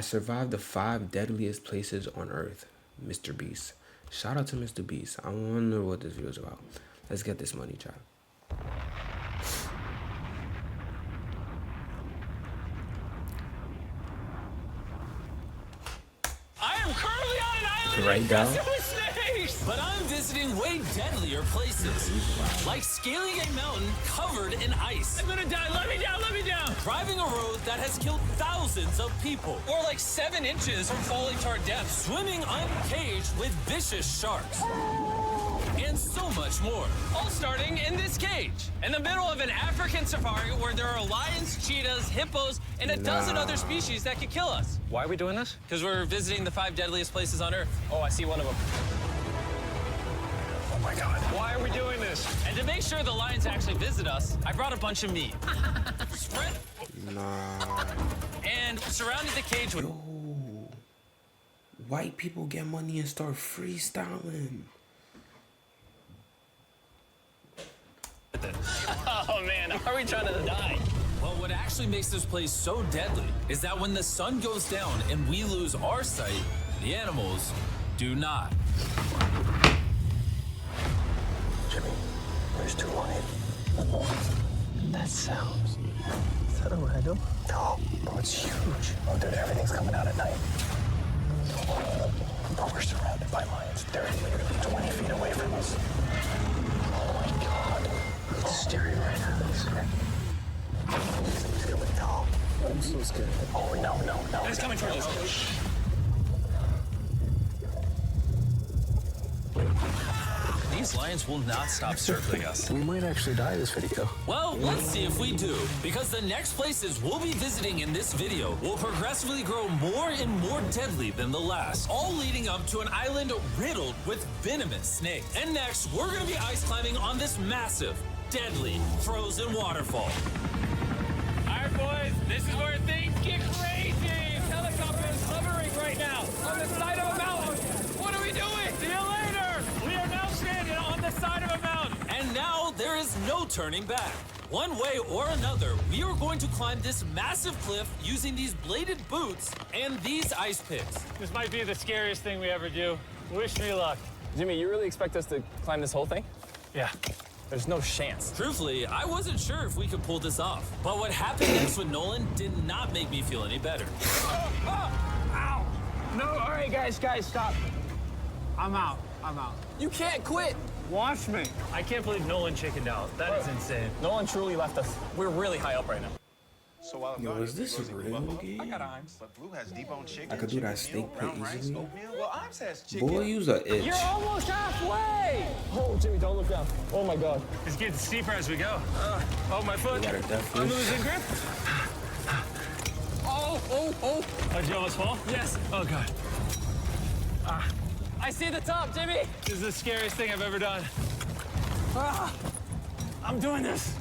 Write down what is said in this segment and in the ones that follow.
survived the 5 deadliest places on Earth. Mr. Beast. Shout out to Mr. Beast. I wonder what this video is about. Let's get this money, child. I am currently on an island Right down. with snakes, but I'm visiting way deadlier places, like scaling a mountain covered in ice. I'm gonna die. Let me down. Let me down. Driving a road that has killed thousands of people, or like 7 inches from falling to our death. Swimming uncaged with vicious sharks. And so much more. All starting in this cage, in the middle of an African safari where there are lions, cheetahs, hippos, and a dozen other species that could kill us. Why are we doing this? Because we're visiting the 5 deadliest places on Earth. Oh, I see one of them. Oh my God. Why are we doing this? And to make sure the lions actually visit us, I brought a bunch of meat. Spread. Nah. And surrounded the cage with... Yo. White people get money and start freestyling. Oh man, are we trying to die? Well, what actually makes this place so deadly is that when the sun goes down and we lose our sight, the animals do not. Jimmy, there's 2 lions. That sounds... Is that a rhino? No, bro, it's huge. Oh, dude, everything's coming out at night. Bro, we're surrounded by lions. They're literally 20 feet away from us. Oh my God. It's staring right at us. He's coming down. I'm so scared. Oh, no. It's coming towards us. These lions will not stop circling us. We might actually die this video. Well, let's see if we do, because the next places we'll be visiting in this video will progressively grow more and more deadly than the last, all leading up to an island riddled with venomous snakes. And next, we're gonna be ice climbing on this massive, deadly, frozen waterfall. All right, boys, this is where things get crazy. This helicopter is hovering right now on the side of a mountain. What are we doing? See you later. We are now standing on the side of a mountain. And now there is no turning back. One way or another, we are going to climb this massive cliff using these bladed boots and these ice picks. This might be the scariest thing we ever do. Wish me luck. Jimmy, you really expect us to climb this whole thing? Yeah. There's no chance. Truthfully, I wasn't sure if we could pull this off. But what happened next with Nolan did not make me feel any better. Ow! No, all right, guys, stop. I'm out. You can't quit. Watch me. I can't believe Nolan chickened out. That is insane. No one truly left us. We're really high up right now. So while I'm Yo, gone, is this goes to real Buffalo. game? I got Imes, but Blue has deboned chicken. I could do that chicken steak meal, plate brown rice, easily. oatmeal. Well, Imes has chicken. Boy, use a itch. You're almost halfway. Oh, Jimmy, don't look down. Oh my God. It's getting steeper as we go. Oh, my foot. You got a death I'm wish. losing grip. Oh, did you almost fall? Yes. Oh, God. I see the top, Jimmy. This is the scariest thing I've ever done. I'm doing this.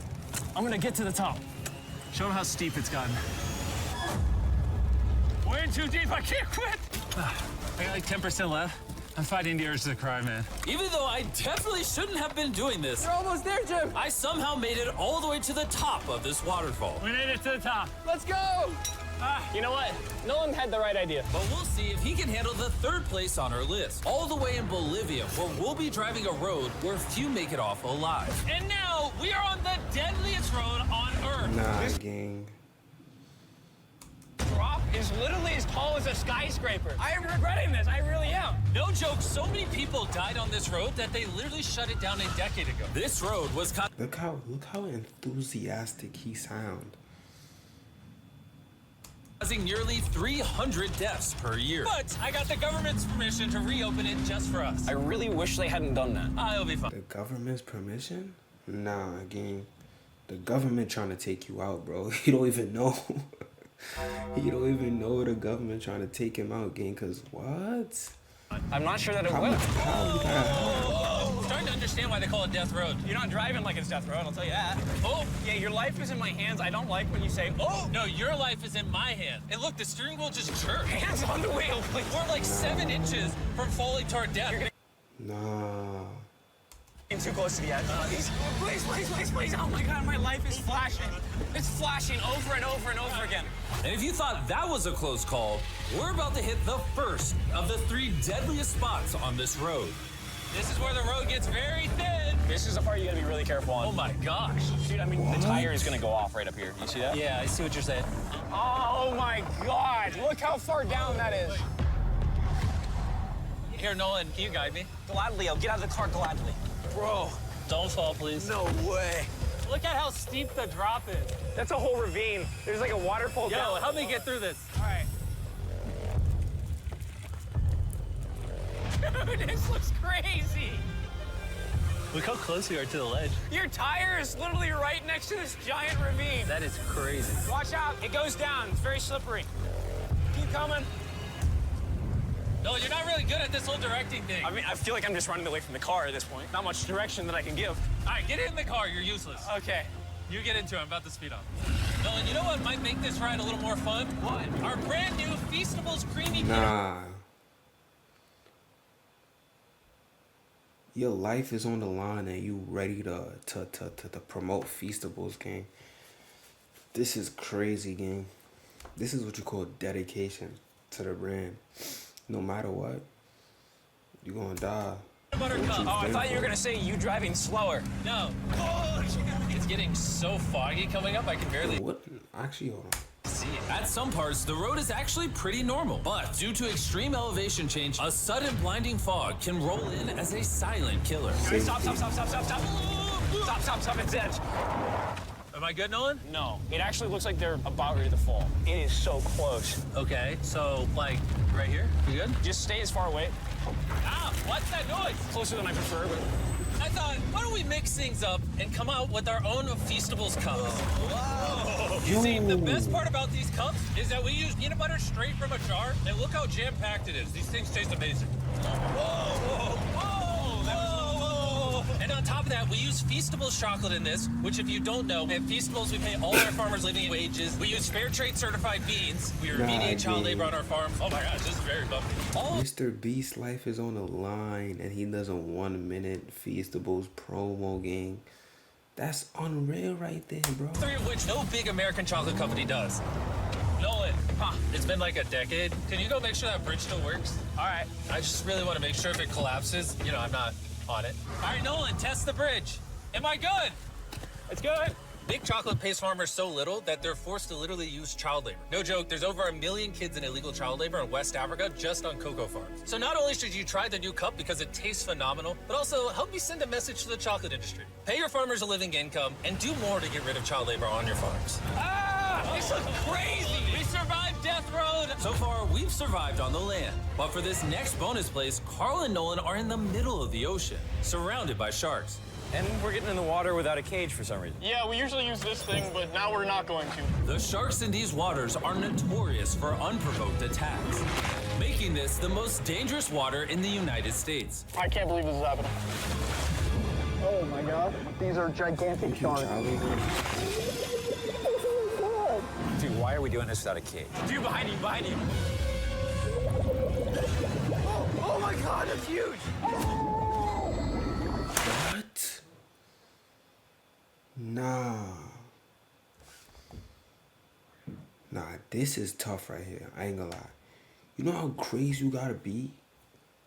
I'm gonna get to the top. Show them how steep it's gotten. We're in too deep. I can't quit. I got like 10% left. I'm fighting the urge to cry, man. Even though I definitely shouldn't have been doing this, You're almost there, Jim. I somehow made it all the way to the top of this waterfall. We made it to the top. Let's go. You know what? Nolan had the right idea. But we'll see if he can handle the 3rd place on our list. All the way in Bolivia, where we'll be driving a road where few make it off alive. And now, we are on the deadliest road on Earth. Nah, gang. Drop is literally as tall as a skyscraper. I am regretting this. I really am. No joke, so many people died on this road that they literally shut it down a decade ago. This road was Look how enthusiastic he sound. causing nearly 300 deaths per year. But I got the government's permission to reopen it just for us. I really wish they hadn't done that. It'll be fine. The government's permission? Nah, gang. The government trying to take you out, bro. You don't even know. You don't even know the government trying to take him out, gang. Cause what? I'm not sure that it How will. much power you gotta have? I'm starting to understand why they call it Death Road. You're not driving like it's death road, I'll tell you that. Oh, Yeah, your life is in my hands. I don't like when you say, oh, no, your life is in my hand. And look, the steering wheel just jerked. hands on the wheel, please. We're like 7 inches from falling to our death. Nah. Too close to the edge. Please. Oh my God, my life is flashing. It's flashing over and over and over again. And if you thought that was a close call, we're about to hit the first of the 3 deadliest spots on this road. This is where the road gets very thin. This is the part you gotta be really careful on. Oh my gosh. Dude, I mean, the tire is gonna go off right up here. You see that? Yeah, I see what you're saying. Oh my God, look how far down that is. Here, Nolan, can you guide me? Gladly, I'll get out of the car gladly. Bro, Don't fall, please. no way. Look at how steep the drop is. That's a whole ravine. There's like a waterfall Yo, down. help me get through this. All right. Dude, this looks crazy. Look how close we are to the ledge. Your tire is literally right next to this giant ravine. That is crazy. Watch out, it goes down. It's very slippery. Keep coming. No, you're not really good at this whole directing thing. I mean, I feel like I'm just running away from the car at this point. Not much direction that I can give. All right, get in the car. You're useless. Okay. You get into it. I'm about to speed up. Nolan, you know what might make this ride a little more fun? What? Our brand new Feastables Creamy Nah. Your life is on the line and you ready to promote Feastables, gang. This is crazy, gang. This is what you call dedication to the brand. No matter what, you're gonna die. Buttercup. Oh, I thought you were gonna say you driving slower. No. Oh, it's getting so foggy coming up, I can barely What? Actually, hold on. see it. At some parts, the road is actually pretty normal, but due to extreme elevation change, a sudden blinding fog can roll in as a silent killer. All right, stop. Stop, it's edge. Am I good, Nolan? No, it actually looks like they're about ready to fall. It is so close. Okay, so, like, right here? You good? Just stay as far away. Ah, what's that noise? Closer than I prefer, but... I thought, why don't we mix things up and come out with our own Feastables cups? Whoa! You see, the best part about these cups is that we use peanut butter straight from a jar, and look how jam-packed it is. These things taste amazing. Whoa! And on top of that, we use Feastables chocolate in this, which if you don't know, at Feastables, we pay all our farmers living wages. We use fair trade certified beans. We remediate child labor on our farms. Oh my gosh, this is very bumpy. Mr. Beast's life is on the line and he does a 1 minute Feastables promo, gang. That's unreal right there, bro. 3 of which no big American chocolate company does. Nolan, it's been like a decade. Can you go make sure that bridge still works? All right. I just really want to make sure if it collapses, you know, I'm not on it. All right, Nolan, test the bridge. Am I good? It's good. Big chocolate pays farmers so little that they're forced to literally use child labor. No joke, there's over 1 million kids in illegal child labor in West Africa just on cocoa farms. So not only should you try the new cup because it tastes phenomenal, but also help me send a message to the chocolate industry. Pay your farmers a living income and do more to get rid of child labor on your farms. Ah! This is crazy! We survived Death Road! So far, we've survived on the land. But for this next bonus place, Carl and Nolan are in the middle of the ocean, surrounded by sharks. And we're getting in the water without a cage for some reason. Yeah, we usually use this thing, but now we're not going to. The sharks in these waters are notorious for unprovoked attacks, making this the most dangerous water in the United States. I can't believe this is happening. Oh my God, these are gigantic sharks. Dude, why are we doing this without a cage? Dude, behind you. Oh my God, that's huge! What? Nah, this is tough right here. I ain't gonna lie. You know how crazy you gotta be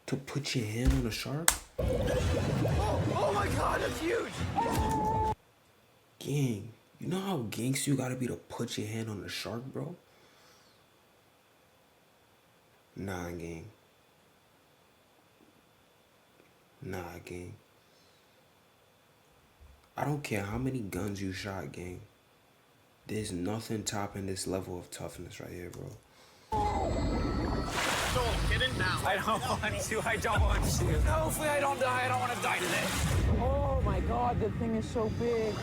to put your hand on a shark? Oh my God, that's huge! Gang, you know how gangsta you gotta be to put your hand on a shark, bro? Nah, gang. I don't care how many guns you shot, gang. There's nothing topping this level of toughness right here, bro. So, get in now. I don't want to. No, hopefully I don't die. I don't want to die today. Oh my God, the thing is so big.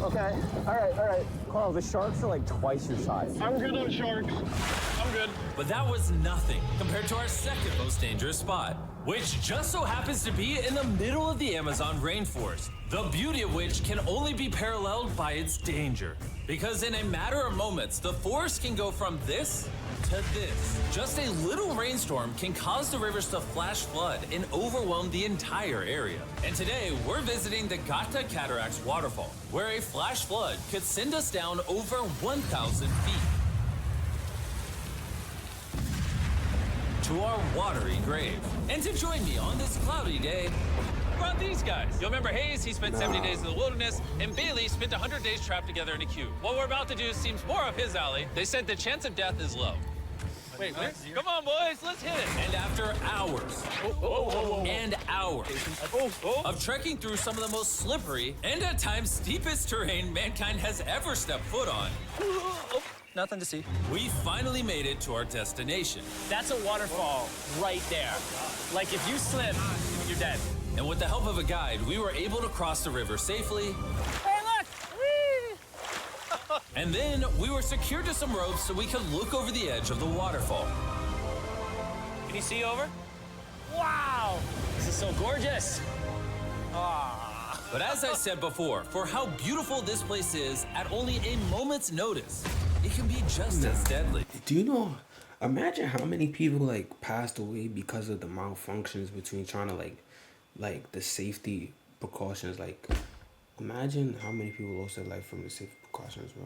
Okay, all right. Carl, the sharks are like twice your size. I'm good on sharks. I'm good. But that was nothing compared to our second most dangerous spot, which just so happens to be in the middle of the Amazon rainforest, the beauty of which can only be paralleled by its danger. Because in a matter of moments, the forest can go from this to this. Just a little rainstorm can cause the rivers to flash flood and overwhelm the entire area. And today, we're visiting the Gata Cataracts waterfall, where a flash flood could send us down over 1,000 feet to our watery grave. And to join me on this cloudy day, brought these guys. You'll remember Hayes, he spent 70 days in the wilderness, and Bailey spent 100 days trapped together in a cube. What we're about to do seems more up his alley. They said the chance of death is low. Wait, come on, boys, let's hit it. And after hours and hours of trekking through some of the most slippery and at times steepest terrain mankind has ever stepped foot on, Nothing to see. we finally made it to our destination. That's a waterfall right there. Like if you slip, you're dead. And with the help of a guide, we were able to cross the river safely. Hey, look! Whee! And then we were secured to some ropes so we could look over the edge of the waterfall. Can you see over? Wow! This is so gorgeous. Ah. But as I said before, for how beautiful this place is, at only a moment's notice, it can be just as deadly. Do you know? Imagine how many people like passed away because of the malfunctions between trying to like the safety precautions. Like, imagine how many people lost their life from the safety precautions, bro.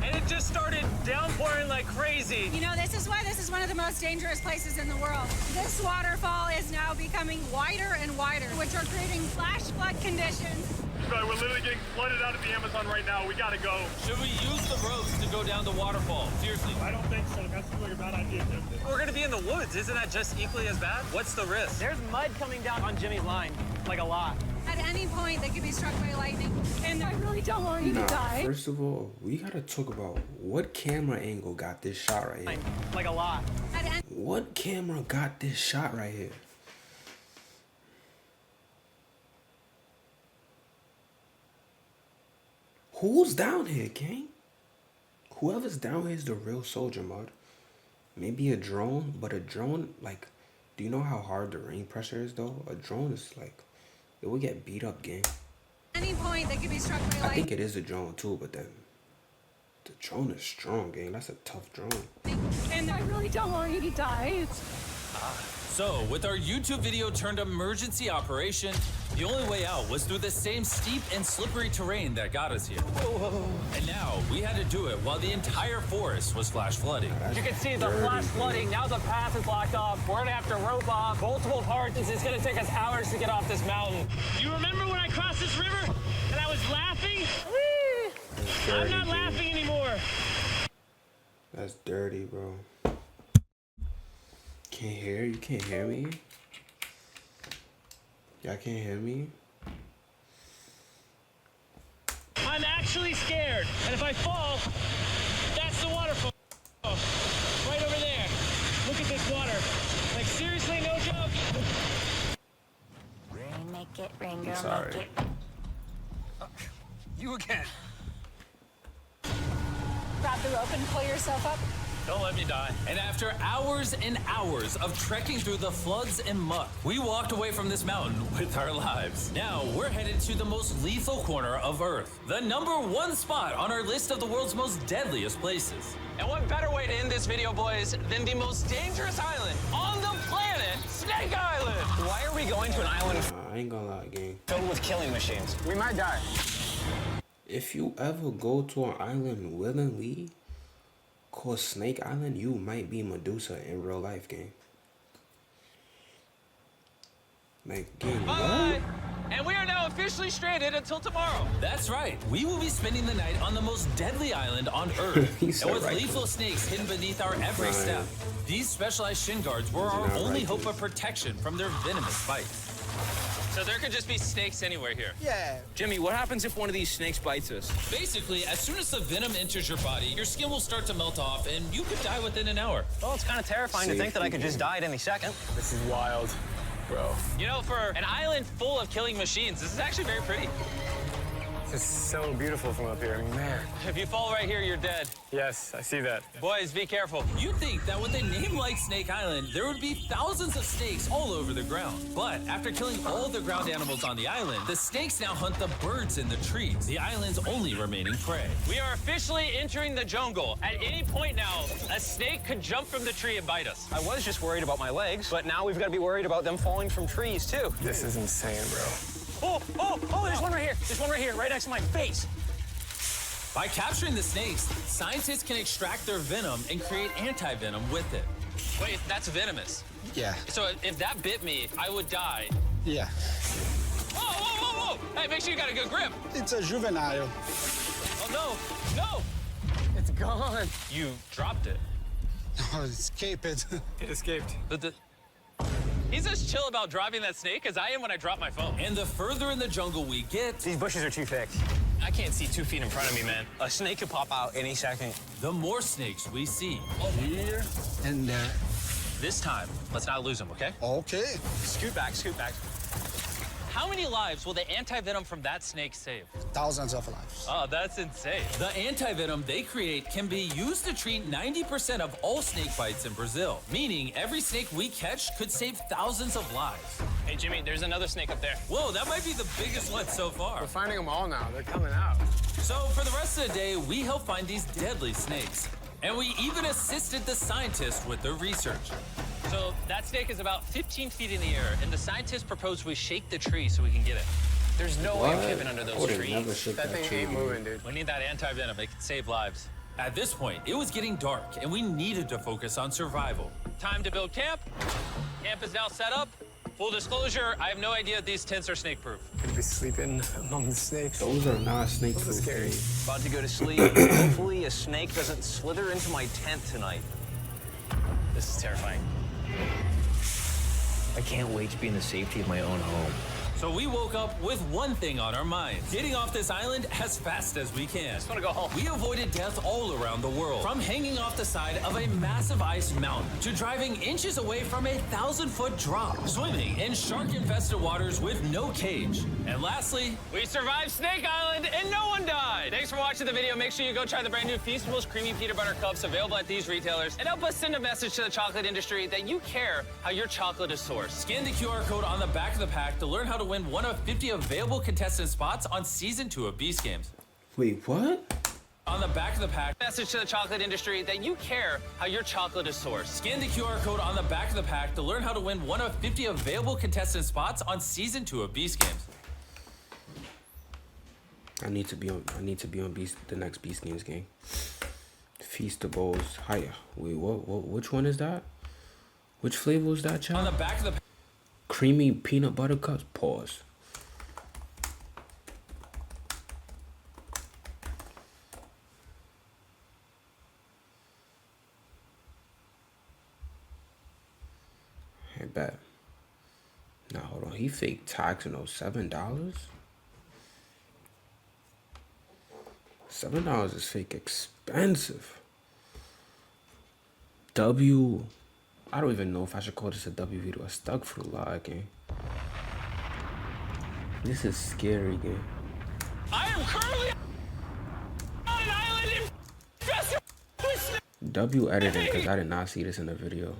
And it just started downpouring like crazy. You know, this is why this is one of the most dangerous places in the world. This waterfall is now becoming wider and wider, which are creating flash flood conditions. We're literally getting flooded out of the Amazon right now. We gotta go. Should we use the ropes to go down the waterfall? Seriously. I don't think so. That seems like a bad idea, Tim. We're gonna be in the woods. Isn't that just equally as bad? What's the risk? There's mud coming down on Jimmy's line, like a lot. At any point, they could be struck by lightning. And I really don't want you to die. First of all, we gotta talk about what camera angle got this shot right here. Like a lot. At any What camera got this shot right here? Who's down here, gang? Whoever's down here is the real soldier mode. Maybe a drone, but a drone, like, do you know how hard the rain pressure is though? A drone is like, it will get beat up, gang. any point, they could be struck by I lightning. think it is a drone too, but then the drone is strong, gang. That's a tough drone. And I really don't want you to die. So, with our YouTube video turned emergency operation, the only way out was through the same steep and slippery terrain that got us here. And now, we had to do it while the entire forest was flash flooding. You can see the flash flooding. Now the path is blocked off. We're gonna have to rope off multiple parts. It's gonna take us hours to get off this mountain. You remember when I crossed this river and I was laughing? I'm not laughing anymore. That's dirty, bro. Can't hear? You can't hear me? Y'all can't hear me? I'm actually scared. And if I fall, that's the waterfall. Right over there. Look at this water. Like, seriously, no joke. Rain, make it rain, girl, I'm sorry. make it. You again. Grab the rope and pull yourself up. Don't let me die. And after hours and hours of trekking through the floods and muck, we walked away from this mountain with our lives. Now we're headed to the most lethal corner of Earth, the #1 spot on our list of the world's most deadliest places. And what better way to end this video, boys, than the most dangerous island on the planet, Snake Island? Why are we going to an island Nah, I ain't gonna lie, gang. filled with killing machines? We might die. If you ever go to an island willingly called Snake Island, you might be Medusa in real life, gang. Like, gang, Bye. And we are now officially stranded until tomorrow. That's right. We will be spending the night on the most deadly island on Earth. He And said with right. lethal snakes hidden beneath our every Right. step, these specialized shin guards were our not only right. hope of protection from their venomous bites. So there could just be snakes anywhere here. Yeah. Jimmy, what happens if one of these snakes bites us? Basically, as soon as the venom enters your body, your skin will start to melt off and you could die within an hour. Well, it's kind of terrifying to think that I could just die at any second. This is wild, bro. You know, for an island full of killing machines, this is actually very pretty. It's so beautiful from up here, man. If you fall right here, you're dead. Yes, I see that. Boys, be careful. You'd think that with a name like Snake Island, there would be thousands of snakes all over the ground. But after killing all the ground animals on the island, the snakes now hunt the birds in the trees, the island's only remaining prey. We are officially entering the jungle. At any point now, a snake could jump from the tree and bite us. I was just worried about my legs, but now we've got to be worried about them falling from trees, too. This is insane, bro. Oh, there's one right here. There's one right here, right next to my face. By capturing the snakes, scientists can extract their venom and create anti-venom with it. Wait, that's venomous. Yeah. So if that bit me, I would die. Yeah. Whoa! Hey, make sure you got a good grip. It's a juvenile. Oh, no! It's gone. You dropped it. Oh, escape it. It escaped. He's as chill about dropping that snake as I am when I drop my phone. And the further in the jungle we get, These bushes are too thick. I can't see 2 feet in front of me, man. A snake could pop out any second. the more snakes we see. Here and there. This time, let's not lose him, okay? Okay. Scoot back, scoot back. How many lives will the anti-venom from that snake save? Thousands of lives. Oh, that's insane. The anti-venom they create can be used to treat 90% of all snake bites in Brazil, meaning every snake we catch could save thousands of lives. Hey, Jimmy, there's another snake up there. Whoa, that might be the biggest one so far. We're finding them all now. They're coming out. So for the rest of the day, we help find these deadly snakes. And we even assisted the scientists with their research. So that snake is about 15 feet in the air, and the scientists proposed we shake the tree so we can get it. There's no way I'm living under I those would've trees. never shook That thing tree, ain't dude. moving, dude. We need that anti-venom. It can save lives. At this point, it was getting dark, and we needed to focus on survival. Time to build camp. Camp is now set up. Full disclosure, I have no idea if these tents are snake-proof. Could be sleeping among the snakes. Those are not snake Those are food. scary. About to go to sleep. Hopefully a snake doesn't slither into my tent tonight. This is terrifying. I can't wait to be in the safety of my own home. So we woke up with one thing on our minds: getting off this island as fast as we can. Just want to go home. We avoided death all around the world, from hanging off the side of a massive ice mountain to driving inches away from a 1,000-foot drop, swimming in shark-infested waters with no cage, and lastly, We survived Snake Island and no one died. Thanks for watching the video. Make sure you go try the brand new Feastables Creamy Peanut Butter Cups available at these retailers, and help us send a message to the chocolate industry that you care how your chocolate is sourced. scan the QR code on the back of the pack to learn how to win one of 50 available contestant spots on Season 2 of Beast Games. Wait, what? On the back of the pack, Message to the chocolate industry that you care how your chocolate is sourced. scan the QR code on the back of the pack to learn how to win one of 50 available contestant spots on Season 2 of Beast Games. I need to be on Beast, the next Beast Games game. Feastables. Hiya. Wait, what? Which one is that? Which flavor was that, On child? the back of the Creamy peanut butter cups. Pause. I bet. Now hold on. He fake taxing those $7. $7 is fake expensive. W. I don't even know if I should call this a W video. A stuck for the lie game. This is scary game. I am currently on an island infested with snakes. W editing because I did not see this in the video.